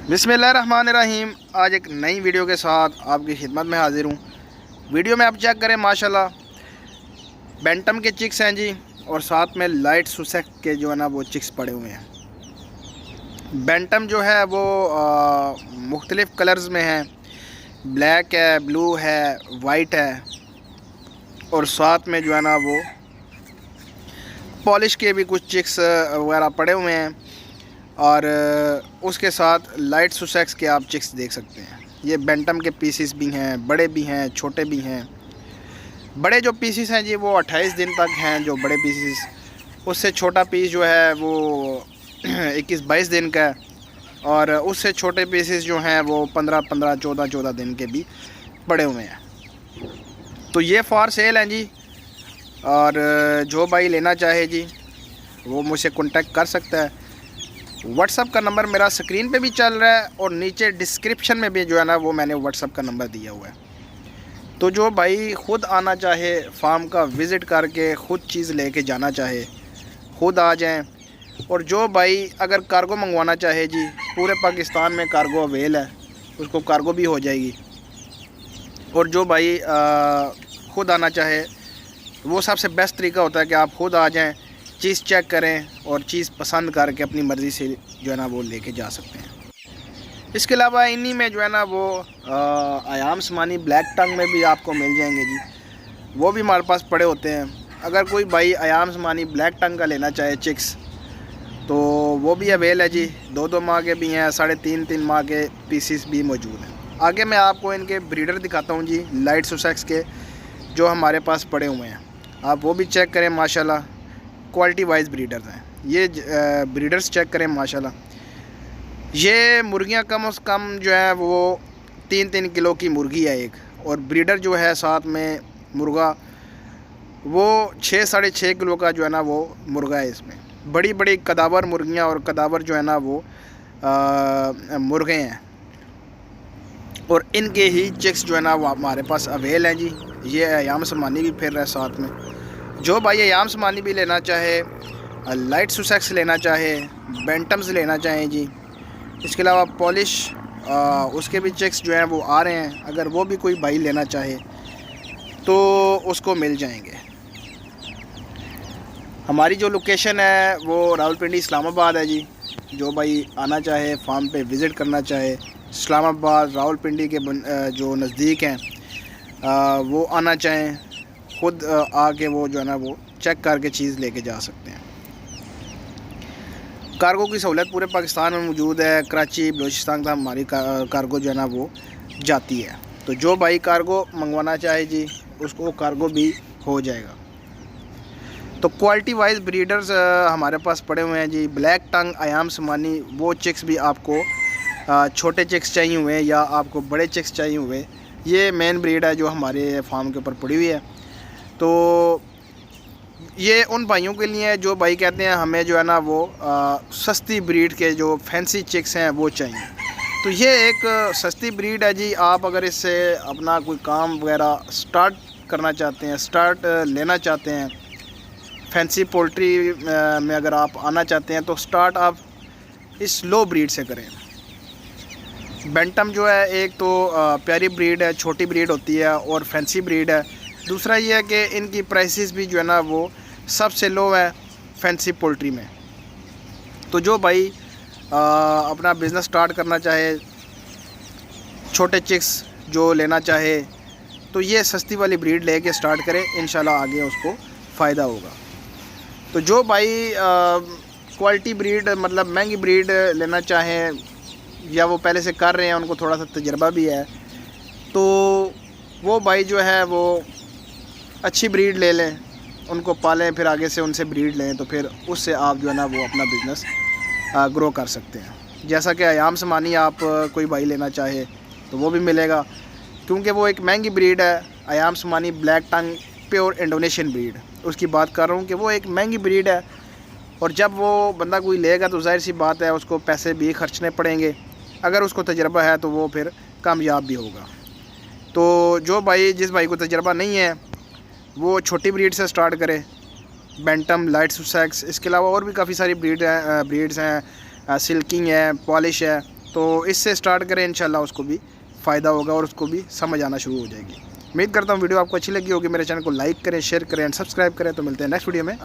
बिस्मिल्लाहिर्रहमानिर्रहीम। आज एक नई वीडियो के साथ आपकी खिदमत में हाजिर हूँ। वीडियो में आप चेक करें, माशाल्लाह बेंटम के चिक्स हैं जी, और साथ में लाइट सुसेक के जो है ना वो चिक्स पड़े हुए हैं। बेंटम जो है वो मुख्तलिफ़ कलर्स में है, ब्लैक है, ब्लू है, वाइट है, और साथ में जो है ना वो पॉलिश के भी कुछ चिक्स वगैरह पड़े हुए हैं, और उसके साथ लाइट सुसेक्स के आप चिक्स देख सकते हैं। ये बेंटम के पीसीस भी हैं, बड़े भी हैं, छोटे भी हैं। बड़े जो पीसीस हैं जी वो 28 दिन तक हैं, जो बड़े पीसीस। उससे छोटा पीस जो है वो 21-22 दिन का है, और उससे छोटे पीसीस जो हैं वो 15-15, 14-14 दिन के भी पड़े हुए हैं। तो ये फॉर सेल हैं जी, और जो भाई लेना चाहे जी वो मुझसे कांटेक्ट कर सकता है। व्हाट्सअप का नंबर मेरा स्क्रीन पे भी चल रहा है, और नीचे डिस्क्रिप्शन में भी जो है ना वो मैंने व्हाट्सअप का नंबर दिया हुआ है। तो जो भाई ख़ुद आना चाहे, फार्म का विज़िट करके ख़ुद चीज़ लेके जाना चाहे, ख़ुद आ जाएं। और जो भाई अगर कार्गो मंगवाना चाहे जी, पूरे पाकिस्तान में कार्गो अवेल है, उसको कार्गो भी हो जाएगी। और जो भाई ख़ुद आना चाहे, वो सबसे बेस्ट तरीका होता है कि आप ख़ुद आ जाएं, चीज़ चेक करें और चीज़ पसंद करके अपनी मर्ज़ी से जो है ना वो लेके जा सकते हैं। इसके अलावा इन्हीं में जो है ना वो आयाम समानी ब्लैक टंग में भी आपको मिल जाएंगे जी, वो भी हमारे पास पड़े होते हैं। अगर कोई भाई आयाम समानी ब्लैक टंग का लेना चाहे चिक्स, तो वो भी अवेल है जी। 2-2 माह के भी हैं, 3.5-3 माह के पीसीस भी मौजूद हैं। आगे मैं आपको इनके ब्रीडर दिखाता हूँ जी, लाइट सुसेक्स के जो हमारे पास पड़े हुए हैं। आप वो भी चेक करें, माशाल्लाह क्वालिटी वाइज ब्रीडर्स हैं ये। ब्रीडर्स चेक करें, माशाल्लाह ये मुर्गियां कम से कम जो है वो 3-3 किलो की मुर्गी है एक, और ब्रीडर जो है साथ में मुर्गा वो 6-6.5 किलो का जो है ना वो मुर्गा है। इसमें बड़ी बड़ी कदावर मुर्गियां और कदावर जो है ना वो मुर्गे हैं, और इनके ही चिक्स जो है ना वो हमारे पास अवेल हैं जी। ये अयाम समानी भी फिर रहा है साथ में। जो भाई अयाम समानी भी लेना चाहे, लाइट सुसेक्स लेना चाहे, बेंटम्स लेना चाहें जी, इसके अलावा पॉलिश उसके भी चिक्स जो हैं वो आ रहे हैं। अगर वो भी कोई भाई लेना चाहे तो उसको मिल जाएंगे। हमारी जो लोकेशन है वो रावलपिंडी इस्लामाबाद है जी। जो भाई आना चाहे, फार्म पे विज़िट करना चाहे, इस्लामाबाद रावलपिंडी के जो नज़दीक हैं वो आना चाहें, ख़ुद आके वो जो है ना वो चेक करके चीज़ लेके जा सकते हैं। कार्गो की सहूलत पूरे पाकिस्तान में मौजूद है। कराची, बलूचिस्तान तक हमारी कार्गो जो है ना वो जाती है। तो जो भाई कार्गो मंगवाना चाहे जी, उसको कार्गो भी हो जाएगा। तो क्वालिटी वाइज ब्रीडर्स हमारे पास पड़े हुए हैं जी। ब्लैक टंग अयाम समानी वो चिक्स भी आपको छोटे चिक्स चाहिए हुए या आपको बड़े चिक्स चाहिए हुए, ये मेन ब्रीड है जो हमारे फार्म के ऊपर पड़ी हुई है। तो ये उन भाइयों के लिए है जो भाई कहते हैं हमें जो है ना वो सस्ती ब्रीड के जो फैंसी चिक्स हैं वो चाहिए। तो ये एक सस्ती ब्रीड है जी। आप अगर इससे अपना कोई काम वगैरह स्टार्ट करना चाहते हैं, स्टार्ट लेना चाहते हैं, फैंसी पोल्ट्री में अगर आप आना चाहते हैं, तो स्टार्ट आप इस लो ब्रीड से करें। बेंटम जो है एक तो प्यारी ब्रीड है, छोटी ब्रीड होती है, और फैंसी ब्रीड है। दूसरा ये है कि इनकी प्राइसेस भी जो है ना वो सबसे लो है फैंसी पोल्ट्री में। तो जो भाई अपना बिज़नेस स्टार्ट करना चाहे, छोटे चिक्स जो लेना चाहे, तो ये सस्ती वाली ब्रीड लेके स्टार्ट करें, इंशाल्लाह आगे उसको फ़ायदा होगा। तो जो भाई क्वालिटी ब्रीड मतलब महंगी ब्रीड लेना चाहें, या वो पहले से कर रहे हैं, उनको थोड़ा सा तजर्बा भी है, तो वो भाई जो है वो अच्छी ब्रीड ले लें, उनको पालें, फिर आगे से उनसे ब्रीड लें, तो फिर उससे आप जो है ना वो अपना बिज़नेस ग्रो कर सकते हैं। जैसा कि अयाम समानी आप कोई भाई लेना चाहे तो वो भी मिलेगा, क्योंकि वो एक महंगी ब्रीड है। अयाम समानी ब्लैक टंग प्योर इंडोनेशियन ब्रीड, उसकी बात कर रहा हूँ कि वो एक महंगी ब्रीड है, और जब वो बंदा कोई लेगा तो जाहिर सी बात है उसको पैसे भी खर्चने पड़ेंगे। अगर उसको तजर्बा है तो वो फिर कामयाब भी होगा। तो जो भाई जिस भाई को तजर्बा नहीं है वो छोटी ब्रीड से स्टार्ट करे, बेंटम, लाइट सुसेक्स। इसके अलावा और भी काफ़ी सारी ब्रीड्स हैं, सिल्किंग है, पॉलिश है, तो इससे स्टार्ट करें, इंशाल्लाह उसको भी फ़ायदा होगा और उसको भी समझ आना शुरू हो जाएगी। उम्मीद करता हूँ वीडियो आपको अच्छी लगी होगी। मेरे चैनल को लाइक करें, शेयर करें एंड सब्सक्राइब करें। तो मिलते हैं नेक्स्ट वीडियो में।